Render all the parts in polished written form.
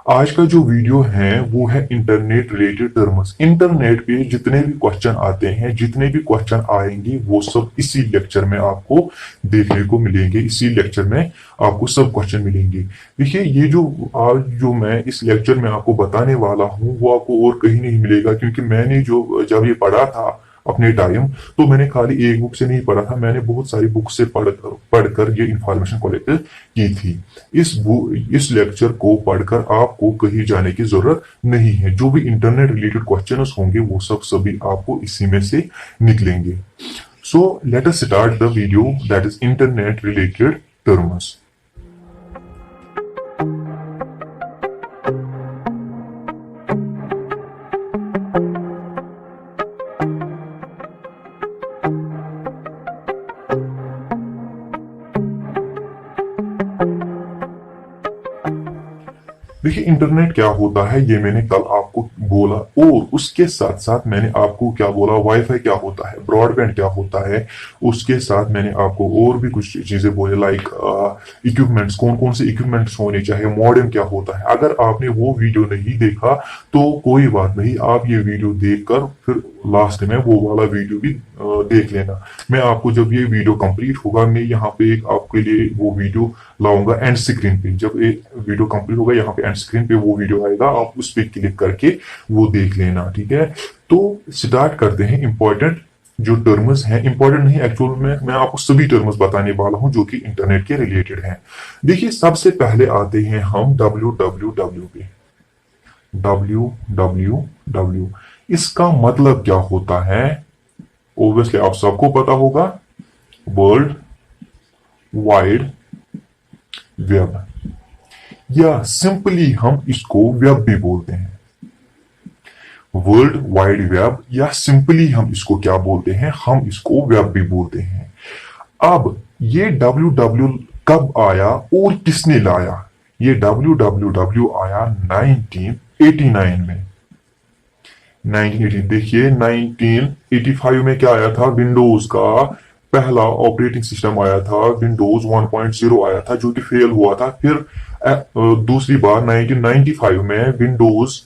आज का जो वीडियो है वो है इंटरनेट रिलेटेड टर्म्स। इंटरनेट पे जितने भी क्वेश्चन आते हैं, जितने भी क्वेश्चन आएंगे, वो सब इसी लेक्चर में आपको देखने को मिलेंगे। इसी लेक्चर में आपको सब क्वेश्चन मिलेंगे। देखिए, ये जो आज जो मैं इस लेक्चर में आपको बताने वाला हूँ वो आपको और कहीं नहीं मिलेगा, क्योंकि मैंने जो जब ये पढ़ा था अपने टाइम, तो मैंने खाली एक बुक से नहीं पढ़ा था, मैंने बहुत सारी बुक से पढ़कर ये इंफॉर्मेशन कलेक्ट की थी। इस लेक्चर को पढ़कर आपको कहीं जाने की जरूरत नहीं है। जो भी इंटरनेट रिलेटेड क्वेश्चंस होंगे वो सब सभी आपको इसी में से निकलेंगे। So let us start the video that is internet related terms. देखिए, इंटरनेट क्या होता है ये मैंने कल आपको बोला, और उसके साथ साथ मैंने आपको क्या बोला, वाईफाई क्या होता है, ब्रॉडबैंड क्या होता है। उसके साथ मैंने आपको और भी कुछ चीजें बोले, लाइक इक्विपमेंट्स, कौन कौन से इक्विपमेंट्स होने चाहिए, मॉडेम क्या होता है। अगर आपने वो वीडियो नहीं देखा तो कोई बात नहीं, आप ये वीडियो देखकर फिर लास्ट में वो वाला वीडियो भी देख लेना। मैं आपको जब ये वीडियो कंप्लीट होगा, मैं यहाँ पे एक आपके लिए वो वीडियो लाऊंगा एंड स्क्रीन पे। जब ये वीडियो कंप्लीट होगा, यहाँ पे एंड स्क्रीन पे वो वीडियो आएगा, आप उस पर क्लिक करके वो देख लेना, ठीक है। तो स्टार्ट करते हैं। इंपॉर्टेंट जो टर्म्स हैं, इंपॉर्टेंट नहीं एक्चुअल में, मैं आपको सभी टर्म्स बताने वाला हूं जो कि इंटरनेट के रिलेटेड हैं। देखिए, सबसे पहले आते हैं हम www पे। www इसका मतलब क्या होता है? ओब्वियसली आप सबको पता होगा, वर्ल्ड वाइड वेब, या सिंपली हम इसको वेब भी बोलते हैं। वर्ल्ड वाइड वेब, या सिंपली हम इसको क्या बोलते हैं, हम इसको वेब भी बोलते हैं। अब ये www कब आया और किसने लाया? ये www आया 1989 में। 1980, देखिए 1985 में क्या आया था, विंडोज का पहला ऑपरेटिंग सिस्टम आया था, विंडोज 1.0 आया था, जो कि फेल हुआ था। फिर दूसरी बार 1995 में विंडोज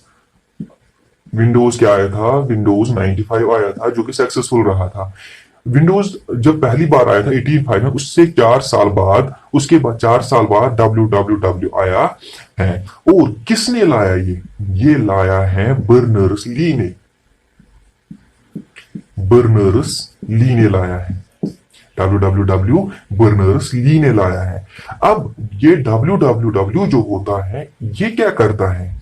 विंडोज क्या आया था, विंडोज 95 आया था, जो कि सक्सेसफुल रहा था। विंडोज जब पहली बार आया था 85 में, उससे 4 साल बाद, उसके बाद 4 साल बाद www आया है। और किसने लाया ये लाया है बर्नर्स ली ने। बर्नर्स ली ने लाया है www, बर्नर्स ली ने लाया है। अब ये www जो होता है, ये क्या करता है?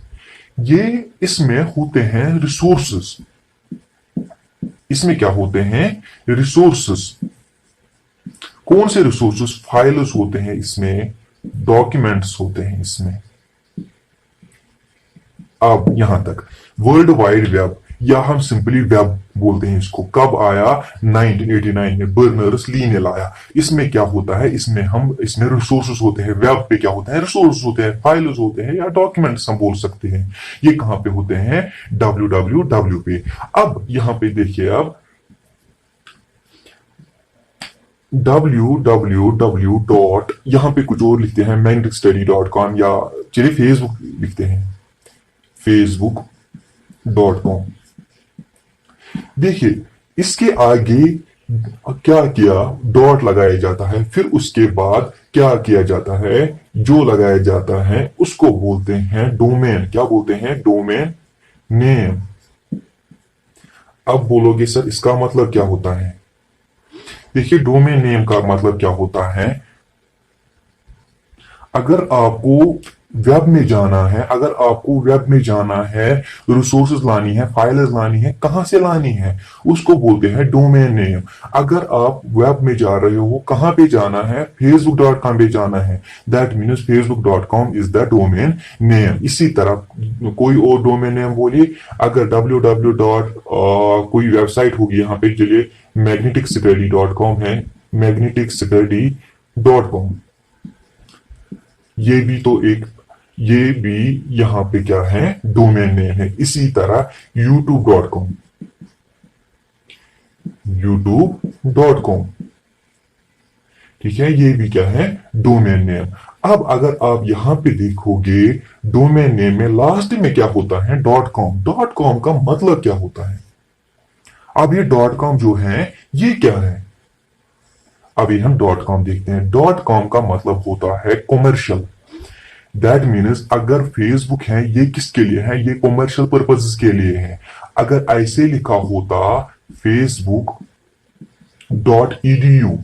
ये इसमें होते हैं रिसोर्सेस। इसमें क्या होते हैं? रिसोर्सेस। कौन से रिसोर्सेस? फाइल्स होते हैं इसमें, डॉक्यूमेंट्स होते हैं इसमें। अब यहां तक वर्ल्ड वाइड वेब, या हम सिंपली वेब बोलते हैं इसको, कब आया? 1989 में बर्नर्स ली ने लाया। इसमें क्या होता है? इसमें रिसोर्सेस होते हैं। वेब पे क्या होता है? रिसोर्सेस होते हैं, फाइल्स होते हैं, या डॉक्यूमेंट्स हम बोल सकते हैं। ये कहां पे होते हैं? www पे। अब यहां पे देखिए, अब www डॉट, यहां पे कुछ और लिखते हैं, magneticstudy.com, या चलिए फेसबुक लिखते हैं, facebook.com। देखिए, इसके आगे क्या किया? डॉट लगाया जाता है। फिर उसके बाद क्या किया जाता है? जो लगाया जाता है उसको बोलते हैं डोमेन। क्या बोलते हैं? Domain name. अब बोलोगे सर इसका मतलब क्या होता है? देखिए, डोमेन नेम का मतलब क्या होता है? अगर आपको वेब में जाना है, अगर आपको वेब में जाना है, रिसोर्सेज लानी है, फाइल्स लानी है, कहां से लानी है, उसको बोलते हैं डोमेन नेम। अगर आप वेब में जा रहे हो, कहां पे जाना है? facebook.com पे जाना है, that means facebook.com is the domain name. इसी तरह कोई और डोमेन नेम बोलिए। अगर www कोई वेबसाइट होगी, यहाँ पे चलिए magneticstudy.com है, magneticstudy.com, ये भी तो एक, ये भी यहां पे क्या है? डोमेन नेम है। इसी तरह youtube.com, youtube.com, ठीक है, ये भी क्या है? Domain name. अब अगर आप यहां पे देखोगे डोमेन नेम में लास्ट में क्या होता है, डॉट कॉम। डॉट कॉम का मतलब क्या होता है? अब ये डॉट कॉम जो है ये क्या है? अभी हम डॉट कॉम देखते हैं। डॉट कॉम का मतलब होता है कॉमर्शियल। दैट मीन्स अगर फेसबुक है ये किसके लिए है? ये कॉमर्शियल पर्पसेस के लिए है। अगर ऐसे लिखा होता फेसबुक डॉट edu,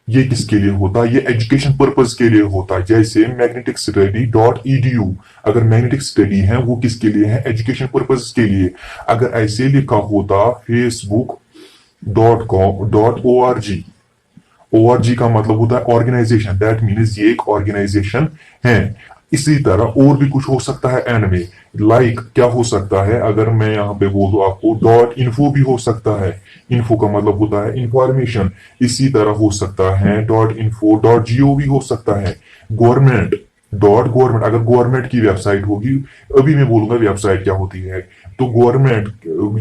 ये किसके लिए होता? ये एजुकेशन पर्पज के लिए होता। जैसे मैग्नेटिक स्टडी डॉट edu, अगर मैग्नेटिक स्टडी है वो किसके लिए है? एजुकेशन पर्पज के लिए। अगर ऐसे लिखा होता Facebook dot com dot ORG का मतलब होता है ऑर्गेनाइजेशन। दैट मीन्स ये एक ऑर्गेनाइजेशन है। इसी तरह और भी कुछ हो सकता है एंड में। लाइक क्या हो सकता है? अगर मैं यहाँ पे बोल दूं आपको डॉट इन्फो भी हो सकता है। इन्फो का मतलब होता है इंफॉर्मेशन। इसी तरह हो सकता है डॉट इन्फो डॉट जीओ भी हो सकता है। गवर्नमेंट डॉट गवर्नमेंट, अगर गवर्नमेंट की वेबसाइट होगी, अभी मैं बोलूंगा वेबसाइट क्या होती है। तो गवर्नमेंट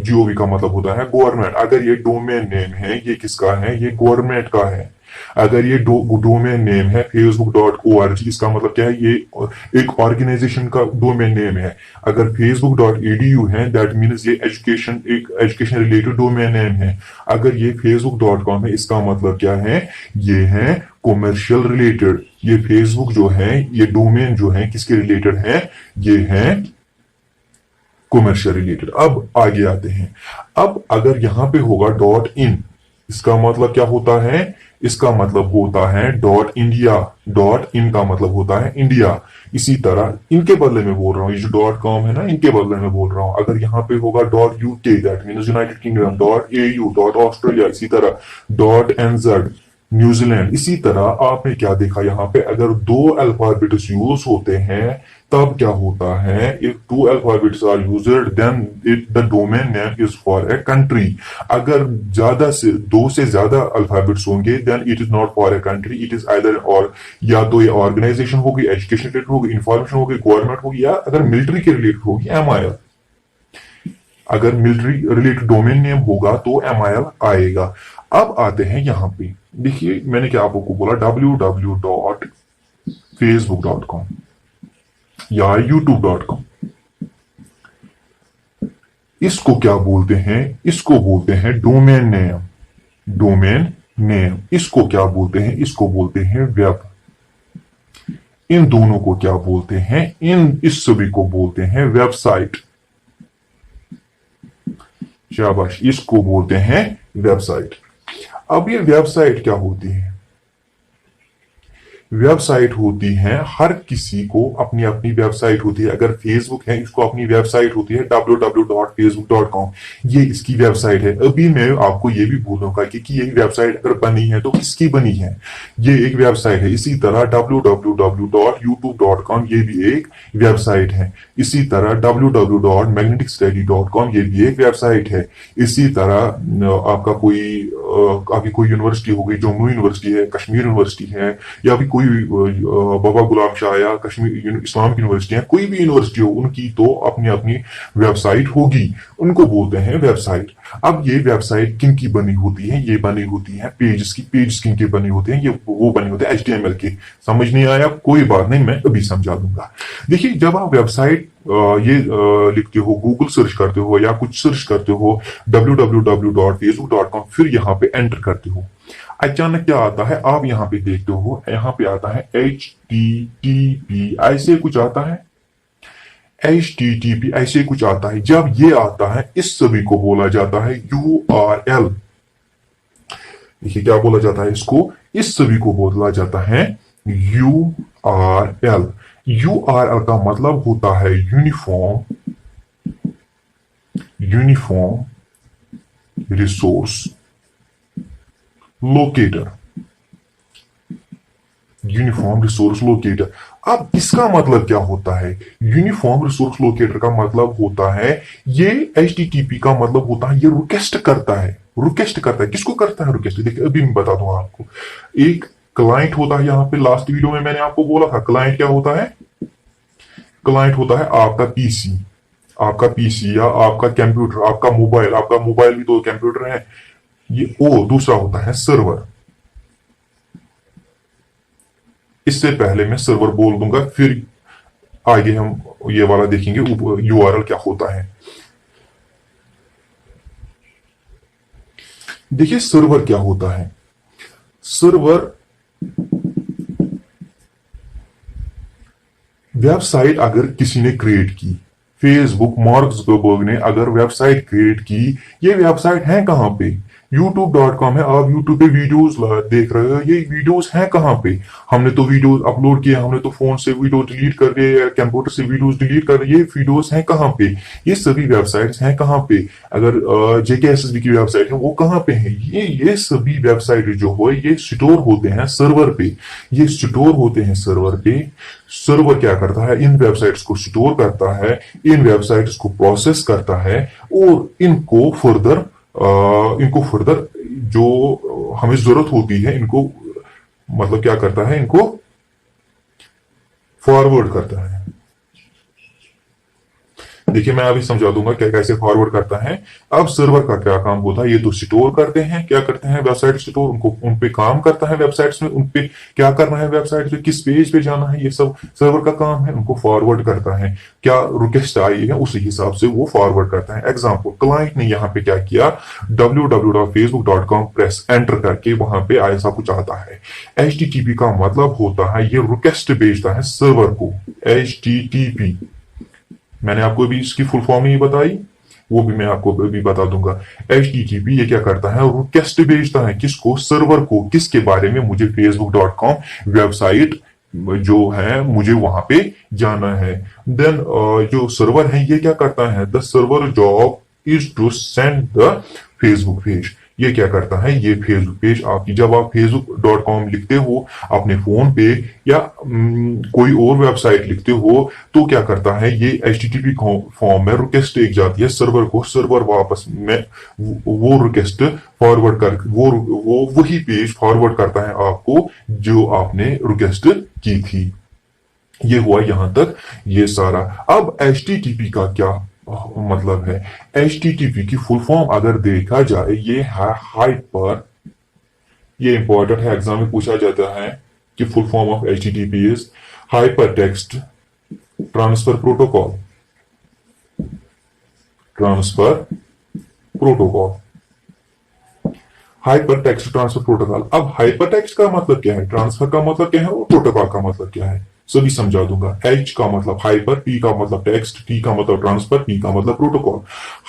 जीओवी का मतलब होता है गवर्नमेंट। अगर ये डोमेन नेम है ये किसका है? ये गवर्नमेंट का है। अगर ये डोमेन नेम है फेसबुक डॉट org, इसका मतलब क्या है? ये एक ऑर्गेनाइजेशन का डोमेन नेम है। अगर फेसबुक डॉट edu है दैट मीन्स ये एजुकेशन, एक एजुकेशन रिलेटेड डोमेन नेम है। अगर ये फेसबुक डॉट कॉम है इसका मतलब क्या है? ये है कॉमर्शियल रिलेटेड। ये फेसबुक जो है ये डोमेन जो है किसके रिलेटेड है? ये है कॉमर्शियल रिलेटेड। अब आगे आते हैं। अब अगर यहां पे होगा डॉट इन, इसका मतलब क्या होता है? इसका मतलब होता है डॉट इंडिया। डॉट इन का मतलब होता है इंडिया। इसी तरह इनके बदले में बोल रहा हूं, ये जो डॉट कॉम है ना इनके बदले में बोल रहा हूं। अगर यहाँ पे होगा dot UK that means United kingdom, dot AU dot Australia, इसी तरह डॉट एनजेड न्यूजीलैंड। इसी तरह आपने क्या देखा यहाँ पे, अगर दो अल्फाबेट्स यूज होते हैं तब क्या होता है? If two alphabets are used then the domain name is for a country. अगर ज्यादा से दो से ज्यादा अल्फाबेट्स होंगे then it is not for a country, it is either और या तो ये ऑर्गेनाइजेशन होगी, एजुकेशन रिलेटेड होगी, इंफॉर्मेशन होगी, गवर्नमेंट होगी, या अगर मिलिट्री के रिलेटेड होगी MIL। अगर मिलिट्री रिलेटेड डोमेन नेम होगा तो MIL आएगा। अब आते हैं यहां पे, देखिए मैंने क्या आपको बोला www.facebook.com या youtube.com। इसको क्या बोलते हैं? इसको बोलते हैं डोमेन नेम। Domain name. इसको क्या बोलते हैं? इसको बोलते हैं वेब। इन दोनों को क्या बोलते हैं? इस सभी को बोलते हैं वेबसाइट। शाबाश, इसको बोलते हैं वेबसाइट। अब ये वेबसाइट क्या होती है? वेबसाइट होती है, हर किसी को अपनी अपनी वेबसाइट होती है। अगर फेसबुक है इसको अपनी वेबसाइट होती है www.facebook.com, ये इसकी वेबसाइट है। अभी मैं आपको ये भी बोलूंगा कि ये वेबसाइट अगर बनी है तो किसकी बनी है? ये एक वेबसाइट है। इसी तरह www.youtube.com ये भी एक वेबसाइट है। इसी तरह www.magneticstudy.com ये भी एक वेबसाइट है। इसी तरह आपका कोई आपकी कोई यूनिवर्सिटी हो गई, जम्मू यूनिवर्सिटी है, कश्मीर यूनिवर्सिटी है, या भी कोई बाबा गुलाम शाह या कश्मीर इस्लामिक यूनिवर्सिटी है, कोई भी यूनिवर्सिटी हो, उनकी तो अपनी अपनी वेबसाइट होगी, उनको बोलते हैं वेबसाइट। अब ये वेबसाइट किन की बनी होती है? ये बनी होती है पेजेस की। पेज किन के बने होते हैं? ये वो बने होते हैं HTML के। समझ नहीं आया? कोई बात नहीं, मैं अभी समझा दूंगा। देखिए जब आप वेबसाइट लिखते हो, गूगल सर्च करते हो या कुछ सर्च करते हो www.facebook.com, फिर यहाँ पे एंटर करते हो, अचानक क्या आता है? आप यहाँ पे देखते हो, यहाँ पे आता है HTTP, ऐसे कुछ आता है। HTTP ऐसे कुछ आता है। जब ये आता है इस सभी को बोला जाता है URL। देखिए क्या बोला जाता है इसको? इस सभी को बोला जाता है URL। URL का मतलब होता है uniform resource locator. Uniform resource locator. अब इसका मतलब क्या होता है? यूनिफॉर्म रिसोर्स लोकेटर का मतलब होता है, ये HTTP का मतलब होता है ये रिक्वेस्ट करता है। रिक्वेस्ट करता है, किसको करता है रिक्वेस्ट? देखिए अभी मैं बता दूं आपको। एक क्लाइंट होता है, यहाँ पे लास्ट वीडियो में मैंने आपको बोला था क्लाइंट क्या होता है। क्लाइंट होता है आपका पीसी, आपका पीसी या आपका कंप्यूटर, आपका मोबाइल भी तो कंप्यूटर है। ये दूसरा होता है सर्वर। इससे पहले मैं सर्वर बोल दूंगा, फिर आगे हम ये वाला देखेंगे यूआरएल क्या होता है। देखिए सर्वर क्या होता है। सर्वर वेबसाइट अगर किसी ने क्रिएट की, फेसबुक मार्क जुकरबर्ग ने अगर वेबसाइट क्रिएट की, ये वेबसाइट है कहां पे? youtube.com है। आप यूट्यूब पे वीडियोस देख रहे हो, ये वीडियोस हैं कहां पे? हमने तो वीडियोस अपलोड किए, हमने तो फोन से वीडियो डिलीट कर दिए या कंप्यूटर से वीडियोस डिलीट कर दिए, ये वीडियोस हैं कहां पे? ये सभी वेबसाइट्स हैं कहां पे? अगर जेकेएसएसबी की वेबसाइट है वो कहां पे है? ये सभी वेबसाइट जो हो ये स्टोर होते हैं सर्वर पे। ये स्टोर होते हैं सर्वर पे। सर्वर क्या करता है? इन वेबसाइट्स को स्टोर करता है, इन वेबसाइट्स को प्रोसेस करता है और इनको फर्दर जो हमें जरूरत होती है इनको मतलब क्या करता है, इनको फॉरवर्ड करता है। देखिए मैं अभी समझा दूंगा क्या कैसे फॉरवर्ड करता है। अब सर्वर का क्या काम होता है? ये तो स्टोर करते हैं, क्या करते हैं वेबसाइट स्टोर, उनको उन पे काम करता है वेबसाइट्स में, उन पे क्या करना है वेबसाइट पे, किस पेज पे जाना है, ये सब सर्वर का काम है। उनको फॉरवर्ड करता है, क्या रिक्वेस्ट आई है उसी हिसाब से वो फॉरवर्ड करता है। एग्जाम्पल, क्लाइंट ने यहाँ पे क्या किया, www.facebook.com प्रेस एंटर करके वहां पे ऐसा कुछ आता है। HTTP का मतलब होता है ये रिक्वेस्ट भेजता है सर्वर को। HTTP मैंने आपको भी इसकी फुल फॉर्म ही बताई, वो भी मैं आपको भी बता दूंगा। HTTP ये क्या करता है, रिक्वेस्ट भेजता है किसको? सर्वर को। किसके बारे में? मुझे facebook.com वेबसाइट जो है मुझे वहां पे जाना है। देन जो सर्वर है ये क्या करता है, the server job is to send the Facebook page. ये क्या करता है, ये फेसबुक पेज आपकी, जब आप facebook.com लिखते हो अपने फोन पे या कोई और वेबसाइट लिखते हो तो क्या करता है, ये HTTP फॉर्म में रिक्वेस्ट एक जाती है सर्वर को, सर्वर वापस में वो रिक्वेस्ट फॉरवर्ड कर वो वही पेज फॉरवर्ड करता है आपको जो आपने रिक्वेस्ट की थी। ये हुआ यहां तक ये सारा। अब HTTP का क्या मतलब है? HTTP की फुल फॉर्म अगर देखा जाए ये है हाइपर, ये इंपॉर्टेंट है, एग्जाम में पूछा जाता है कि full form of HTTP is hyper text transfer protocol. Transfer protocol, hyper text transfer protocol. अब हाइपर टेक्स्ट का मतलब क्या है, ट्रांसफर का मतलब क्या है और प्रोटोकॉल का मतलब क्या है, सभी समझा दूंगा। H का मतलब हाइपर, P का मतलब टेक्स्ट, T का मतलब ट्रांसफर, P का मतलब प्रोटोकॉल।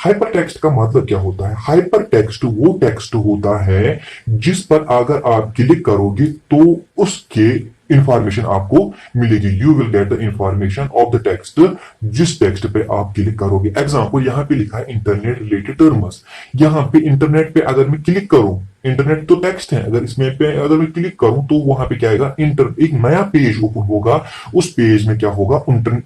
हाइपर टेक्स्ट का मतलब क्या होता है? हाइपर टेक्स्ट वो टेक्स्ट होता है जिस पर अगर आप क्लिक करोगे तो उसके इंफॉर्मेशन आपको मिलेगी। You will get the information of the text, जिस टेक्स्ट पे आप क्लिक करोगे। एग्जाम्पल यहाँ पे लिखा है इंटरनेट रिलेटेड टर्म्स। यहाँ पे इंटरनेट पे अगर मैं क्लिक करूं, इंटरनेट तो टेक्स्ट है, अगर इसमें पे अगर मैं क्लिक करूं तो वहां पे क्या आएगा, एक नया पेज ओपन होगा। उस पेज में क्या होगा,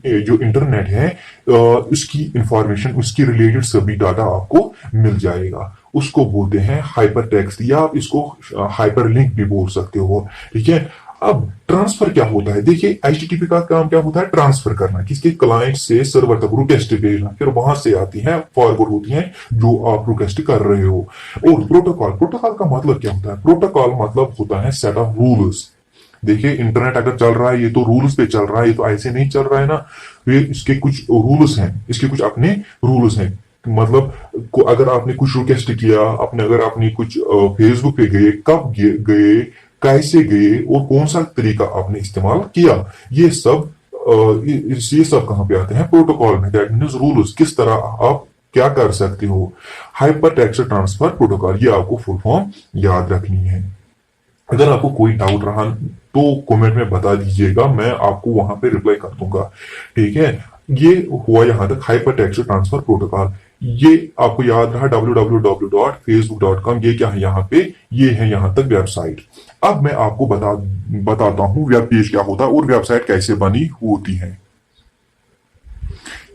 जो इंटरनेट है उसकी इंफॉर्मेशन, उसकी रिलेटेड सभी डाटा आपको मिल जाएगा। उसको बोलते हैं हाइपर टेक्स्ट, या आप इसको हाइपर लिंक भी बोल सकते हो। ठीक है। अब ट्रांसफर क्या होता है? देखिए HTTP का काम क्या होता है, ट्रांसफर करना, किसके? क्लाइंट से सर्वर तक रिक्वेस्ट भेजना, फिर वहां से आती है फॉरवर्ड होती है जो आप रिक्वेस्ट कर रहे हो। और प्रोटोकॉल, प्रोटोकॉल का मतलब क्या होता है? प्रोटोकॉल मतलब होता है सेट ऑफ रूल्स। देखिए इंटरनेट अगर चल रहा है ये तो रूल्स पे चल रहा है, ये तो ऐसे नहीं चल रहा है ना, ये इसके कुछ रूल्स हैं, इसके कुछ अपने रूल्स हैं। मतलब अगर आपने कुछ रिक्वेस्ट किया, अगर आपने कुछ फेसबुक पे गए, कब गए, कैसे गए और कौन सा तरीका आपने इस्तेमाल किया, ये सब कहां पे आते हैं? प्रोटोकॉल में। दैट मींस रूल्स, किस तरह आप क्या कर सकते हो। हाइपर टेक्स्ट ट्रांसफर प्रोटोकॉल, ये आपको फुल फॉर्म याद रखनी है। अगर आपको कोई डाउट रहा तो कमेंट में बता दीजिएगा, मैं आपको वहां पे रिप्लाई कर दूंगा। ठीक है। ये हुआ यहां तक हाइपर टेक्स्ट ट्रांसफर प्रोटोकॉल। ये आपको याद रहा www.facebook.com, ये क्या है यहाँ पे, ये है यहां तक वेबसाइट। अब मैं आपको बताता हूं वेब पेज क्या होता है और वेबसाइट कैसे बनी होती है।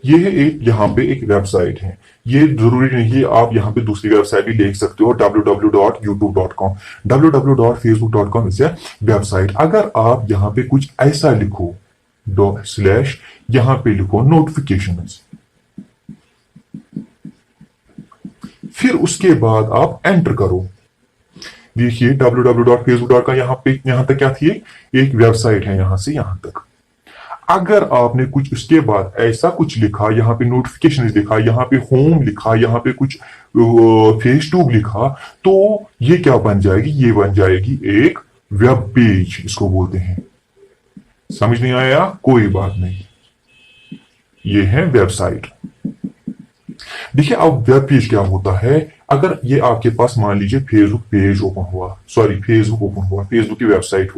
ये है यहाँ पे एक वेबसाइट है, ये जरूरी नहीं है आप यहाँ पे दूसरी वेबसाइट भी देख सकते हो, www.youtube.com, www.facebook.com इसे वेबसाइट। अगर आप यहाँ पे कुछ ऐसा लिखो / यहाँ पे लिखो नोटिफिकेशंस, फिर उसके बाद आप एंटर करो। देखिए www.facebook का यहाँ तक क्या थी, एक वेबसाइट है यहां से यहां तक। अगर आपने कुछ उसके बाद ऐसा कुछ लिखा, यहाँ पे नोटिफिकेशन लिखा, यहाँ पे होम लिखा, यहाँ पे कुछ फेसटूब लिखा, तो ये क्या बन जाएगी, ये बन जाएगी एक वेब पेज, इसको बोलते हैं। समझ नहीं आया, कोई बात नहीं, ये है वेबसाइट। देखिए अब वेब पेज क्या होता है। अगर ये आपके पास मान लीजिए फेसबुक पेज ओपन हुआ, सॉरी फेसबुक ओपन हुआ, फेसबुक की वेबसाइट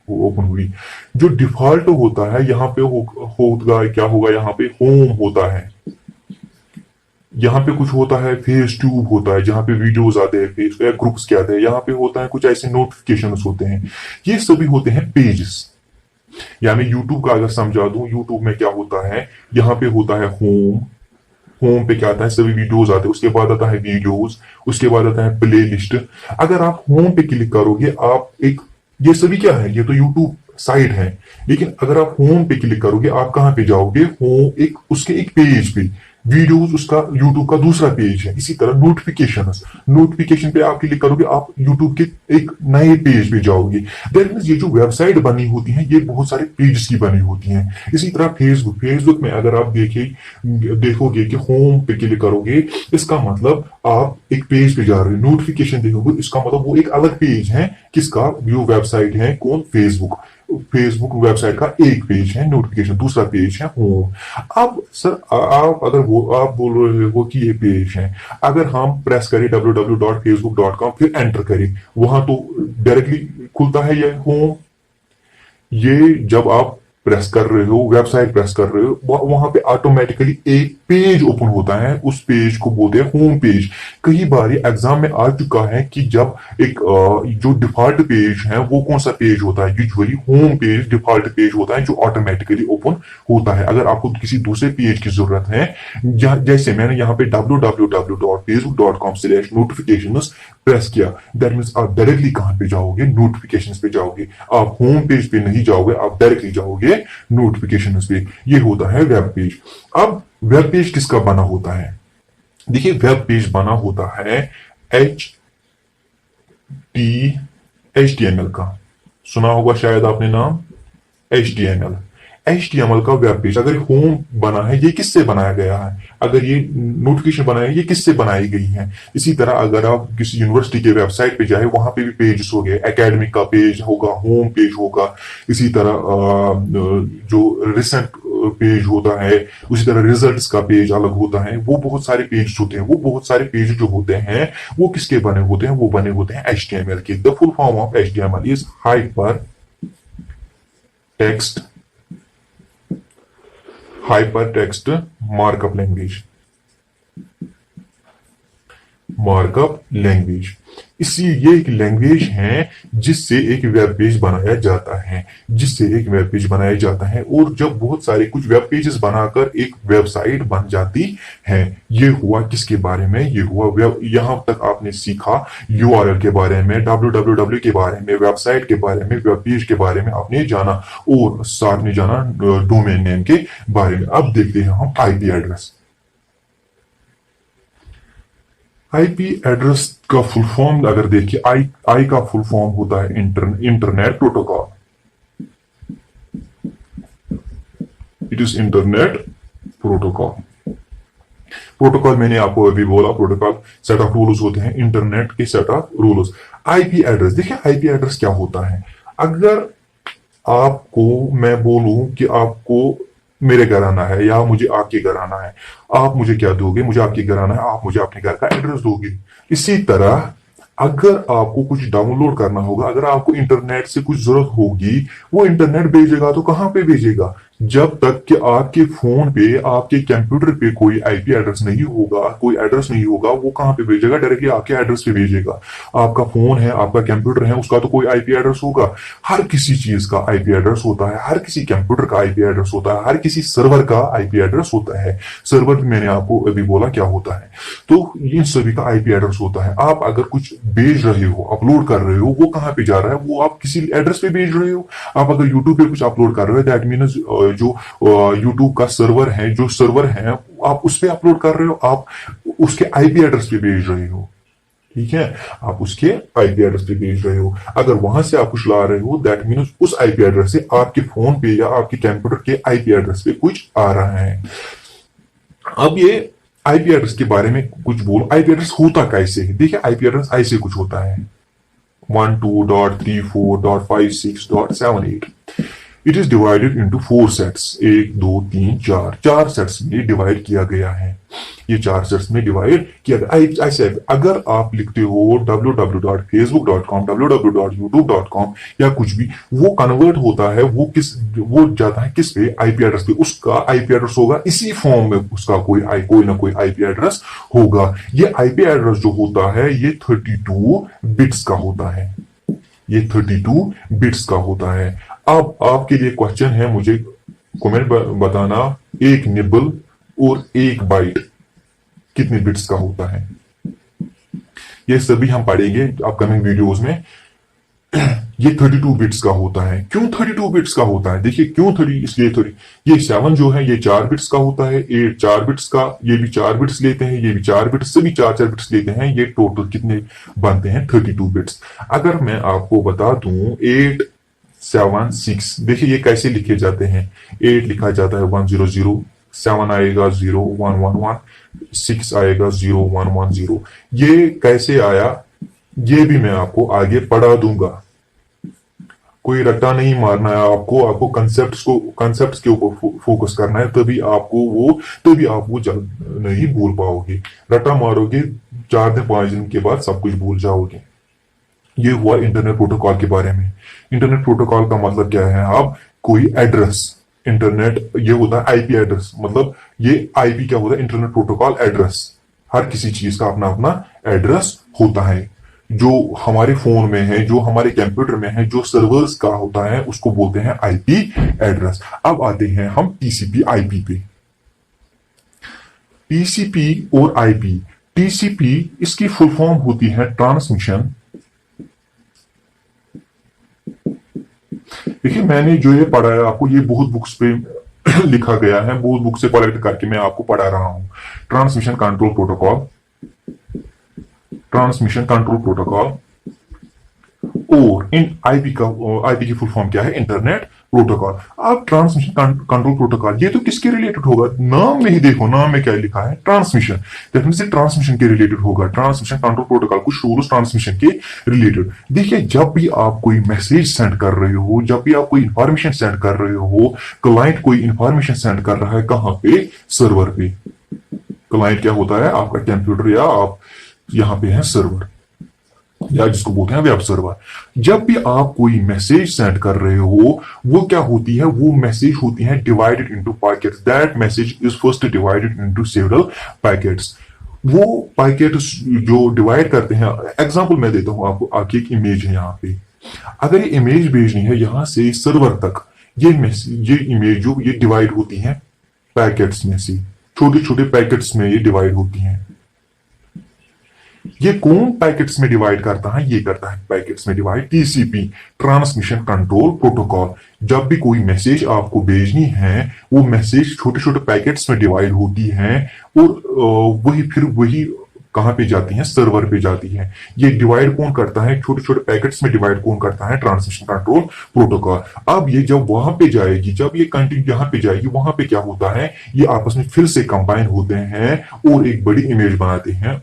ओपन हुई, जो डिफॉल्ट होता है यहाँ पे होगा क्या होगा, यहाँ पे होम होता है, यहाँ पे कुछ होता है फेस ट्यूब होता है जहाँ पे वीडियोस आते हैं, फेस या ग्रुप्स के आते हैं, यहाँ पे होता है कुछ ऐसे नोटिफिकेशंस होते हैं, ये सभी होते हैं पेजेस। या मैं यूट्यूब का अगर समझा दूं, यूट्यूब में क्या होता है, यहाँ पे होता है होम, होम पे क्या आता है, सभी वीडियोस आते हैं, उसके बाद आता है वीडियोस, उसके बाद आता है प्लेलिस्ट। अगर आप होम पे क्लिक करोगे, आप एक, ये सभी क्या है, ये तो यूट्यूब साइट है, लेकिन अगर आप होम पे क्लिक करोगे, आप कहां पे जाओगे, होम एक उसके एक पेज पे, वीडियोस उसका यूट्यूब का दूसरा पेज है। इसी तरह नोटिफिकेशन पे आप क्लिक करोगे, आप यूट्यूब के एक नए पेज पे जाओगे। दैट मींस ये जो वेबसाइट बनी होती है, ये बहुत सारे पेज की बनी होती हैं। इसी तरह फेसबुक में अगर आप देखोगे कि होम पे क्लिक करोगे, इसका मतलब आप एक पेज पे जा रहे हो, नोटिफिकेशन देखोगे, इसका मतलब वो एक अलग पेज है, किसका, जो वेबसाइट है, कौन, फेसबुक वेबसाइट का एक पेज है नोटिफिकेशन, दूसरा पेज है होम। अब सर आप बोल रहे हो कि ये पेज है, अगर हम प्रेस करें www.facebook.com फिर एंटर करें, वहां तो डायरेक्टली खुलता है ये होम। ये जब आप प्रेस कर रहे हो, वेबसाइट प्रेस कर रहे हो, वहां पे ऑटोमेटिकली एक पेज ओपन होता है, उस पेज को बोलते हैं होम पेज। कई बार एग्जाम में आ चुका है कि जब एक जो डिफॉल्ट पेज है, वो कौन सा पेज होता है, usually home page default page होता है जो ऑटोमेटिकली ओपन होता है। अगर आपको किसी दूसरे पेज की जरूरत है, जैसे मैंने यहाँ पे www.facebook.com/notifications प्रेस किया, दैट मीन्स आप डायरेक्टली कहां पे जाओगे, नोटिफिकेशंस पे जाओगे, आप होम पेज पे नहीं जाओगे, आप डायरेक्टली जाओगे नोटिफिकेशंस पे। ये होता है वेब पेज। अब वेब पेज किसका बना होता है, देखिए वेब पेज बना होता है HTML का, सुना होगा शायद आपने नाम, HTML का वेब पेज। अगर होम बना है, ये किससे बनाया गया है, अगर ये नोटिफिकेशन बनाया है, ये किससे बनाई गई है। इसी तरह अगर आप किसी यूनिवर्सिटी के वेबसाइट पे जाए, वहां पे भी पेजेस हो गए, एकेडमिक का पेज होगा, होम पेज होगा। इसी तरह जो रिसेंट पेज होता है, उसी तरह रिजल्ट्स का पेज अलग होता है। वो बहुत सारे पेज होते हैं, वो बहुत सारे पेज जो होते हैं वो किसके बने होते हैं, वो बने होते हैं HTML के। The full form of HTML is hypertext markup language. इसलिए ये एक लैंग्वेज है जिससे एक वेब पेज बनाया जाता है, और जब बहुत सारे कुछ वेब पेजेस बनाकर एक वेबसाइट बन जाती है। ये हुआ किसके बारे में, ये हुआ वेब। यहां तक आपने सीखा URL के बारे में, www के बारे में, वेबसाइट के बारे में, वेब पेज के बारे में आपने जाना, और साथ में जाना डोमेन नेम के बारे में। अब देखते हैं हम IP एड्रेस। आईपी एड्रेस का फुल फॉर्म अगर देखिए, आई का फुल फॉर्म होता है internet protocol. It is internet protocol मैंने आपको अभी बोला, प्रोटोकॉल सेट ऑफ रूल्स होते हैं, इंटरनेट के set of rules. IP address, देखिए आईपी एड्रेस क्या होता है। अगर आपको मैं बोलूं कि आपको मेरे घर आना है या मुझे आपके घर आना है, आप मुझे क्या दोगे, मुझे आपके घर आना है, आप मुझे अपने घर का एड्रेस दोगे। इसी तरह अगर आपको कुछ डाउनलोड करना होगा, अगर आपको इंटरनेट से कुछ जरूरत होगी, वो इंटरनेट भेजेगा तो कहां पे भेजेगा, जब तक कि आपके फोन पे, आपके कंप्यूटर पे कोई आईपी एड्रेस नहीं होगा, कोई एड्रेस नहीं होगा, वो कहां पे भेजेगा, डायरेक्टली आपके एड्रेस पे भेजेगा। आपका फोन है, आपका कंप्यूटर है, उसका तो कोई आईपी एड्रेस होगा। हर किसी चीज का आईपी एड्रेस होता है, हर किसी कंप्यूटर का आईपी एड्रेस होता है, हर किसी सर्वर का आईपी एड्रेस होता है। सर्वर भी मैंने आपको अभी बोला क्या होता है, तो इन सभी का आईपी एड्रेस होता है। आप अगर कुछ भेज रहे हो, अपलोड कर रहे हो, वो कहां पे जा रहा है, वो आप किसी एड्रेस पे भेज रहे हो। आप अगर यूट्यूब पे कुछ अपलोड कर रहे हो, दैट मीन्स जो यूट्यूब का सर्वर है, जो सर्वर है आप उस पे अपलोड कर रहे हो, आप उसके आईपी एड्रेस पे भेज रहे हो। ठीक है, आप उसके आईपी एड्रेस पे भेज रहे हो। अगर वहां से आप कुछ ला रहे हो, दैट मीन्स उस आईपी एड्रेस से आपके फोन पे या आपके कंप्यूटर के आईपी एड्रेस पे कुछ आ रहा है। अब ये आईपी एड्रेस के बारे में कुछ बोल, आईपी एड्रेस होता कैसे है? देखिए, आईपी एड्रेस ऐसे कुछ होता है 12.34.56.78। It is divided into 4 sets, 1 2 3 4, 4 sets में डिवाइड किया गया है। ये 4 सेट्स में डिवाइड किया गया। ऐसे अगर आप लिखते हो www.facebook.com, www.youtube.com या कुछ भी, वो कन्वर्ट होता है, वो जाता है किस पे? आईपी एड्रेस पे। उसका आईपी एड्रेस होगा इसी फॉर्म में, उसका कोई ना कोई आईपी एड्रेस होगा। ये आईपी एड्रेस जो होता है ये 32 बिट्स का होता है। ये 32 बिट्स का होता है। अब आपके लिए क्वेश्चन है, मुझे कमेंट बताना, एक निबल और एक बाइट कितने बिट्स का होता है? ये सभी हम पढ़ेंगे अपकमिंग वीडियोस में। ये 32 बिट्स का होता है। क्यों 32 बिट्स का होता है? देखिए क्यों 30, इसलिए 30, ये 7 जो है ये 4 बिट्स का होता है, 8 4 बिट्स का, ये भी 4 बिट्स लेते हैं, ये भी 4 बिट्स, सभी 4 बिट्स लेते हैं। ये टोटल कितने बनते हैं? 32 बिट्स। अगर मैं आपको बता दूं 8 7 6, देखिए ये कैसे लिखे जाते हैं। 8 लिखा जाता है 1 0 0, 7 आएगा 0 1 1 1, 6 आएगा 0 1 1 0। ये कैसे आया ये भी मैं आपको आगे पढ़ा दूंगा। कोई रट्टा नहीं मारना है आपको कंसेप्ट्स के ऊपर फोकस करना है, तभी आप वो नहीं भूल पाओगे। रट्टा मारोगे 4 दिन 5 दिन के बाद सब कुछ भूल जाओगे। ये हुआ इंटरनेट प्रोटोकॉल के बारे में। इंटरनेट प्रोटोकॉल का मतलब क्या है? आप कोई एड्रेस, इंटरनेट ये होता है आईपी एड्रेस, मतलब ये आईपी क्या होता है? Internet protocol address. हर किसी चीज का अपना अपना एड्रेस होता है। जो हमारे फोन में है, जो हमारे कंप्यूटर में है, जो सर्वर्स का होता है, उसको बोलते हैं आईपी एड्रेस। अब आते हैं हम टीसीपी आईपी पे। टीसीपी और आईपी। टीसीपी इसकी फुल फॉर्म होती है ट्रांसमिशन। देखिए मैंने जो ये पढ़ा है आपको, ये बहुत बुक्स पे लिखा गया है, बहुत बुक से कलेक्ट करके मैं आपको पढ़ा रहा हूं। Transmission control protocol, transmission control protocol. और इन आईपी की फुल फॉर्म क्या है? Internet protocol. अब ट्रांसमिशन कंट्रोल प्रोटोकॉल ये तो किसके रिलेटेड होगा? नाम में ही देखो, नाम में क्या लिखा है? ट्रांसमिशन। डेफिनेटली ट्रांसमिशन के रिलेटेड होगा। ट्रांसमिशन कंट्रोल प्रोटोकॉल कुछ रूल्स ट्रांसमिशन के रिलेटेड। देखिए जब भी आप कोई मैसेज सेंड कर रहे हो, जब भी आप कोई इंफॉर्मेशन सेंड कर रहे हो, क्लाइंट कोई इंफॉर्मेशन सेंड कर रहा है, कहां पे? सर्वर पे। क्लाइंट क्या होता है? आपका कंप्यूटर, या आप यहां पे है सर्वर, या जिसको बोलते हैं वेब सर्वर। जब भी आप कोई मैसेज सेंड कर रहे हो, वो क्या होती है? वो मैसेज होती है divided into packets. That message is first divided into several packets. वो पैकेट्स जो डिवाइड करते हैं, एग्जांपल मैं देता हूं आपको। आपकी एक इमेज है यहाँ पे, अगर ये इमेज भेजनी है यहां से सर्वर तक, ये इमेज जो ये डिवाइड होती है पैकेट्स में से, छोटे छोटे पैकेट्स में ये डिवाइड होती हैं। ये कौन पैकेट्स में डिवाइड करता है? ये करता है पैकेट्स में divide TCP, transmission control protocol. जब भी कोई मैसेज आपको भेजनी है, वो मैसेज छोटे छोटे पैकेट्स में डिवाइड होती है, और वही कहां पे जाती है? सर्वर पे जाती है। ये डिवाइड कौन करता है? छोटे छोटे पैकेट्स में डिवाइड कौन करता है? Transmission control protocol. अब ये जब वहां पे जाएगी, जब ये कंटिन्यू यहां पे जाएगी, वहां पे क्या होता है? ये आपस में फिर से कंबाइन होते हैं और एक बड़ी इमेज बनाते हैं।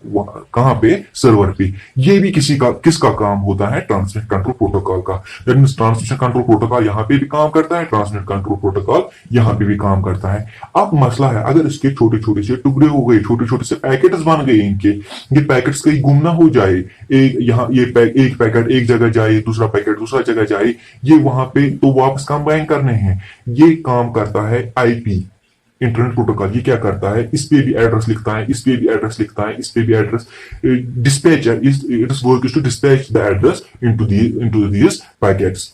कहां पे? सर्वर पे। ये भी किसका काम होता है? ट्रांसमिशन कंट्रोल प्रोटोकॉल का। ट्रांसमिशन कंट्रोल प्रोटोकॉल यहां पे भी काम करता है, ट्रांसमिशन कंट्रोल प्रोटोकॉल यहां पे भी काम करता है। अब मसला है, अगर इसके छोटे छोटे से टुकड़े हो गए, छोटे छोटे से पैकेट्स बन गए इनके, ये पैकेट्स कहीं गुम ना हो जाए, एक पैकेट एक जगह जाए, दूसरा पैकेट दूसरा जगह जाए, ये वहां पे तो वापस कंबाइन करने हैं। ये काम करता है आईपी, इंटरनेट प्रोटोकॉल। ये क्या करता है? इस पे भी एड्रेस लिखता है, इस पे भी एड्रेस लिखता है, इस पे भी address. Dispatch it's work is to dispatch the address into these packets.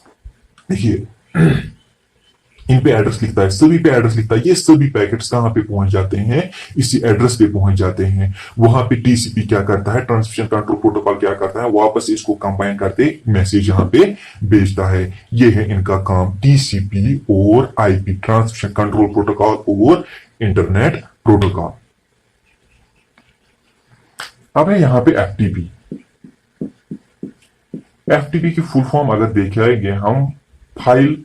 देखिए इन पे एड्रेस लिखता है, सभी पे एड्रेस लिखता है। ये सभी पैकेट्स कहां पे पहुंच जाते हैं? इसी एड्रेस पे पहुंच जाते हैं। वहां पे टीसीपी क्या करता है? ट्रांसमिशन कंट्रोल प्रोटोकॉल क्या करता है? वापस इसको कंबाइन करते मैसेज यहां पे भेजता है। ये है इनका काम, टीसीपी और आईपी, ट्रांसमिशन कंट्रोल प्रोटोकॉल और इंटरनेट प्रोटोकॉल। अब है यहां पे एफटीपी। एफटीपी की फुल फॉर्म अगर देखेंगे हम, फाइल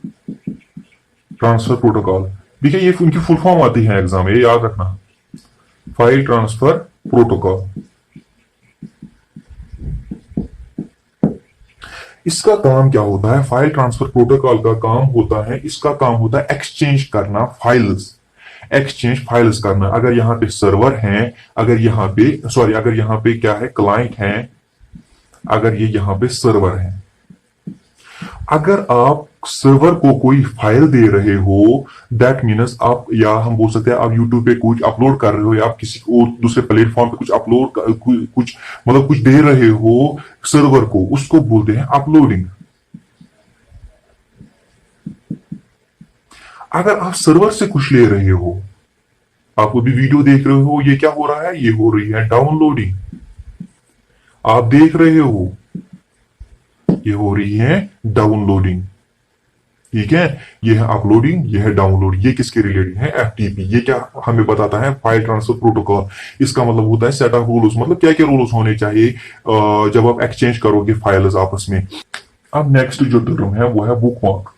ट्रांसफर प्रोटोकॉल। देखिए ये उनकी फुल फॉर्म आती है एग्जाम में, ये याद रखना, फाइल ट्रांसफर प्रोटोकॉल। इसका काम क्या होता है? फाइल ट्रांसफर प्रोटोकॉल का काम होता है, इसका काम होता है एक्सचेंज करना फाइल्स, एक्सचेंज फाइल्स करना। अगर यहाँ पे सर्वर है, अगर यहाँ पे अगर यहाँ पे क्या है, क्लाइंट है, अगर ये यहाँ पे सर्वर है, अगर आप सर्वर को कोई फाइल दे रहे हो, दैट मीन्स आप, या हम बोल सकते हैं आप यूट्यूब पे कुछ अपलोड कर रहे हो, या आप किसी और दूसरे प्लेटफॉर्म पे कुछ अपलोड कुछ मतलब कुछ दे रहे हो सर्वर को, उसको बोलते हैं अपलोडिंग। अगर आप सर्वर से कुछ ले रहे हो, आप अभी वीडियो देख रहे हो, ये क्या हो रहा है? ये हो रही है डाउनलोडिंग। आप देख रहे हो, ये हो रही है डाउनलोडिंग, ठीक है। ये है अपलोडिंग, ये है डाउनलोड। ये किसके रिलेटेड है? एफटीपी। ये क्या हमें बताता है? File transfer protocol. इसका मतलब होता है सेट ऑफ रूल्स, मतलब क्या क्या रूल्स होने चाहिए जब आप एक्सचेंज करोगे फाइल्स आपस में। अब नेक्स्ट जो टर्म है वो है बुकमार्क।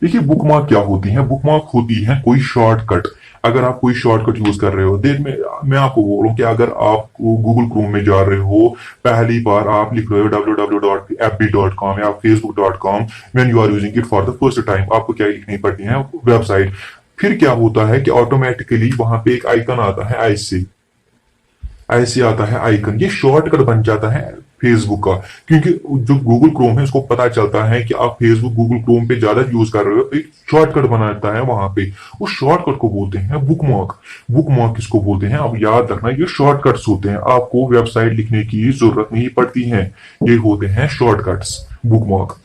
देखिए बुकमार्क क्या होती है? बुकमार्क होती है कोई शॉर्टकट। अगर आप कोई शॉर्टकट यूज कर रहे हो, देख मैं आपको बोलूं कि अगर आप गूगल क्रोम में जा रहे हो, पहली बार आप लिख रहे हो www.fb.com या facebook.com, when you are using it for the first time, आपको क्या लिखनी पड़ती है? वेबसाइट। फिर क्या होता है कि ऑटोमेटिकली वहां पे एक आइकन आता है, ऐसे ऐसे आता है आइकन, ये शॉर्टकट बन जाता है फेसबुक का। क्योंकि जो गूगल क्रोम है उसको पता चलता है कि आप फेसबुक गूगल क्रोम पे ज्यादा यूज कर रहे हो, एक शॉर्टकट बनाता है वहां पे, उस शॉर्टकट को बोलते हैं बुकमार्क। बुकमार्क किसको बोलते हैं? अब याद रखना, ये शॉर्टकट्स होते हैं, आपको वेबसाइट लिखने की जरूरत नहीं पड़ती है, ये होते हैं शॉर्टकट्स, बुकमार्क।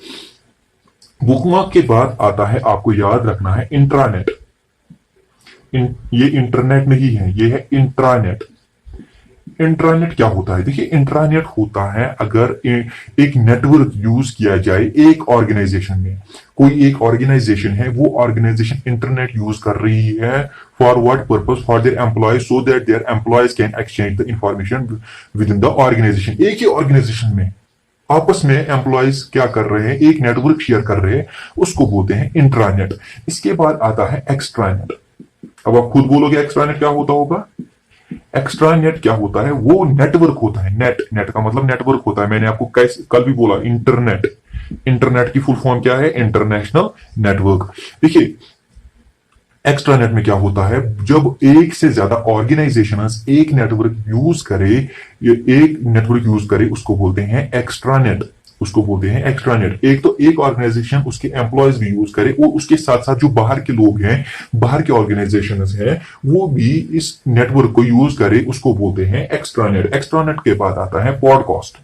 बुकमार्क के बाद आता है, आपको याद रखना है, इंट्रानेट। ये इंटरनेट नहीं है, ये है इंट्रानेट। इंट्रानेट क्या होता है? देखिए इंट्रानेट होता है अगर एक नेटवर्क यूज किया जाए एक ऑर्गेनाइजेशन में, कोई एक ऑर्गेनाइजेशन है, वो ऑर्गेनाइजेशन इंटरनेट यूज कर रही है for what purpose? For their employees, so that their employees can exchange the information within the organisation. एक ही ऑर्गेनाइजेशन में आपस में एम्प्लॉयज क्या कर रहे हैं? एक नेटवर्क शेयर कर रहे हैं, उसको बोलते हैं इंट्रानेट। इसके बाद आता है एक्सट्रानेट। अब आप खुद बोलोगे एक्सट्रानेट क्या होता होगा? एक्सट्रानेट क्या होता है? वो नेटवर्क होता है, नेट का मतलब नेटवर्क होता है। मैंने आपको कल भी बोला इंटरनेट। इंटरनेट की फुल फॉर्म क्या है? International network. देखिए एक्सट्रानेट में क्या होता है? जब एक से ज्यादा ऑर्गेनाइजेशन एक नेटवर्क यूज करे, एक नेटवर्क यूज करे, उसको बोलते हैं एक्सट्रानेट, उसको बोलते हैं एक्सट्रानेट। एक तो एक ऑर्गेनाइजेशन उसके एम्प्लॉयज भी यूज करे, और उसके साथ साथ जो बाहर के लोग हैं, बाहर के ऑर्गेनाइजेशन हैं, वो भी इस नेटवर्क को यूज करे, उसको बोलते हैं एक्सट्रानेट। एक्सट्रानेट के बाद आता है पॉडकास्ट।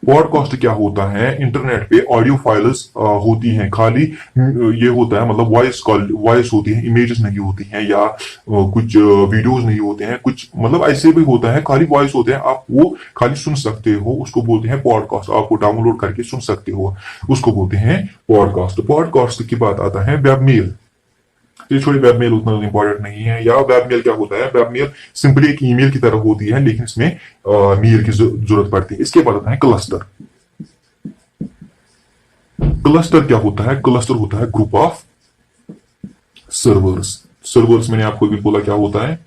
पॉडकास्ट क्या होता है? इंटरनेट पे ऑडियो फाइल्स होती हैं, खाली ये होता है, मतलब वॉइस होती है, इमेजेस नहीं होती हैं, या कुछ वीडियोस नहीं होते हैं, कुछ मतलब ऐसे भी होता है, खाली वॉइस होते हैं, आप वो खाली सुन सकते हो, उसको बोलते हैं पॉडकास्ट। आपको डाउनलोड करके सुन सकते हो, उसको बोलते हैं पॉडकास्ट। पॉडकास्ट की बात आता है वेबमेल। ये छोड़ी, वेबमेल उतना इंपॉर्टेंट नहीं है। या वेबमेल क्या होता है? वेबमेल सिंपली एक ईमेल की तरह होती है, लेकिन इसमें मेल की जरूरत पड़ती है। इसके बाद आता है क्लस्टर। क्लस्टर क्या होता है? क्लस्टर होता है ग्रुप ऑफ सर्वर्स। सर्वर्स मैंने आपको भी बोला क्या होता है?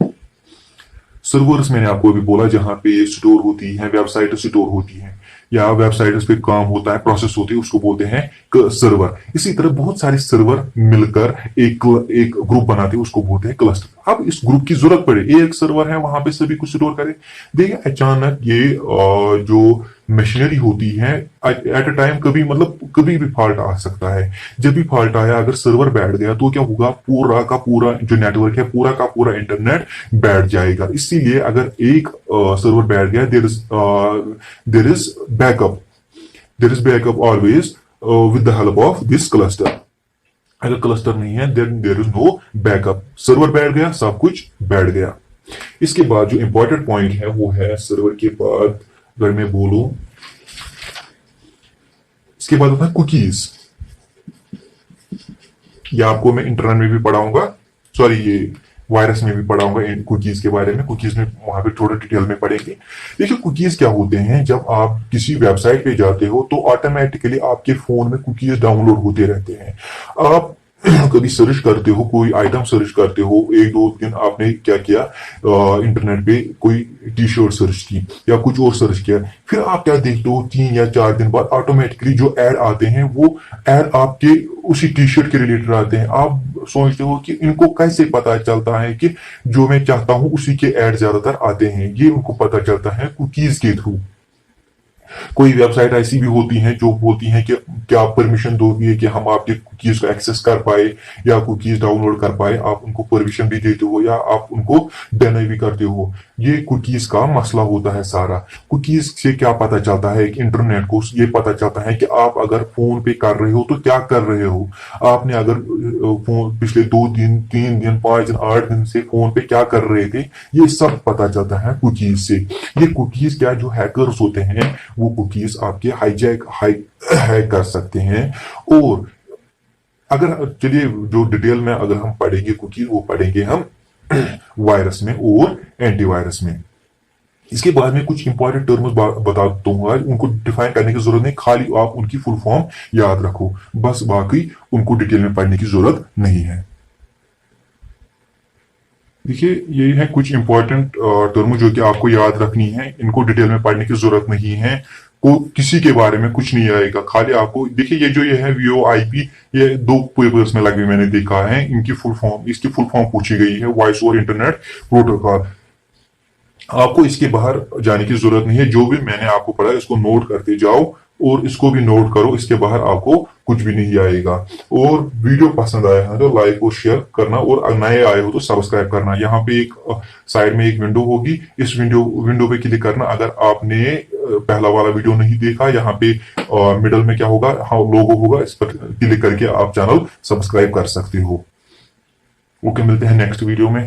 सर्वर्स मैंने आपको भी बोला जहां पे स्टोर होती है, वेबसाइट स्टोर होती है, या वेबसाइट पे काम होता है, प्रोसेस होती है, उसको बोलते हैं सर्वर। इसी तरह बहुत सारे सर्वर मिलकर एक ग्रुप बनाते हैं, उसको बोलते हैं क्लस्टर। अब इस ग्रुप की जरूरत पड़े, एक सर्वर है वहां पे सभी कुछ स्टोर करे, देखिए अचानक ये जो मशीनरी होती है एट अ टाइम कभी मतलब कभी भी फॉल्ट आ सकता है। जब भी फॉल्ट आया, अगर सर्वर बैठ गया तो क्या होगा? पूरा का पूरा जो नेटवर्क है, पूरा का पूरा इंटरनेट बैठ जाएगा। इसीलिए अगर एक सर्वर बैठ गया, there is backup, there is backup always with the help of this cluster. अगर क्लस्टर नहीं है, then there is no backup. Server बैठ गया, सब कुछ बैठ गया। इसके बाद जो इंपॉर्टेंट पॉइंट है वो है, सर्वर के बाद अगर मैं बोलूं, इसके बाद होता है कुकीज। ये आपको मैं इंटरनेट में भी पढ़ाऊंगा, सॉरी ये वायरस में भी पढ़ाऊंगा इन कुकीज के बारे में, कुकीज में वहां पे थोड़ा डिटेल में पढ़ेंगे। देखिए कुकीज क्या होते हैं, जब आप किसी वेबसाइट पे जाते हो तो ऑटोमेटिकली आपके फोन में कुकीज डाउनलोड होते रहते हैं। आप कभी सर्च करते हो, कोई आइटम सर्च करते हो, एक दो दिन आपने क्या किया, इंटरनेट पे कोई टी शर्ट सर्च की या कुछ और सर्च किया, फिर आप क्या देखते हो 3 या 4 दिन बाद ऑटोमेटिकली जो ऐड आते हैं वो ऐड आपके उसी टी शर्ट के रिलेटेड आते हैं। आप सोचते हो कि इनको कैसे पता चलता है कि जो मैं चाहता हूं उसी के ऐड ज्यादातर आते हैं। ये उनको पता चलता है कुकीज के थ्रू। कोई वेबसाइट ऐसी भी होती हैं जो बोलती हैं कि क्या आप परमिशन दोगे कि हम आपके कुकीज को एक्सेस कर पाए या कुकीज डाउनलोड कर पाए, आप उनको परमिशन भी देते हो या आप उनको डिनाई भी करते हो। ये कुकीज का मसला होता है सारा। कुकीज से क्या पता चलता है कि इंटरनेट को ये पता चलता है कि आप अगर फोन पे कर रहे हो तो क्या कर रहे हो। आपने अगर फोन पिछले 2 दिन 3 दिन 5 दिन 8 दिन से फोन पे क्या कर रहे थे, ये सब पता चलता है कुकीज से। ये कुकीज क्या, जो हैकर्स होते हैं वो कुकीज आपके हैक कर सकते हैं। और अगर चलिए जो डिटेल में अगर हम पढ़ेंगे कुकीज, वो पढ़ेंगे हम वायरस में और एंटीवायरस में। इसके बाद में कुछ इंपॉर्टेंट टर्म्स बता दूंगा, उनको डिफाइन करने की जरूरत नहीं, खाली आप उनकी फुल फॉर्म याद रखो बस, बाकी उनको डिटेल में पढ़ने की जरूरत नहीं है। देखिए ये है कुछ इंपॉर्टेंट टर्म जो कि आपको याद रखनी है, इनको डिटेल में पढ़ने की जरूरत नहीं है। को किसी के बारे में कुछ नहीं आएगा, खाली आपको देखिए ये है VoIP, ये 2 पेपर्स में लगे मैंने देखा है, इनकी फुल फॉर्म, इसकी फुल फॉर्म पूछी गई है, वॉइस ओवर इंटरनेट प्रोटोकॉल। आपको इसके बाहर जाने की जरूरत नहीं है, जो भी मैंने आपको पढ़ा इसको नोट करते जाओ और इसको भी नोट करो, इसके बाहर आपको कुछ भी नहीं आएगा। और वीडियो पसंद आया है तो लाइक और शेयर करना, और नए आए हो तो सब्सक्राइब करना। यहाँ पे एक साइड में एक विंडो होगी, इस विंडो पे क्लिक करना। अगर आपने पहला वाला वीडियो नहीं देखा, यहाँ पे मिडल में क्या होगा, हाँ लोगो होगा, इस पर क्लिक करके आप चैनल सब्सक्राइब कर सकते हो। ओके, मिलते हैं नेक्स्ट वीडियो में।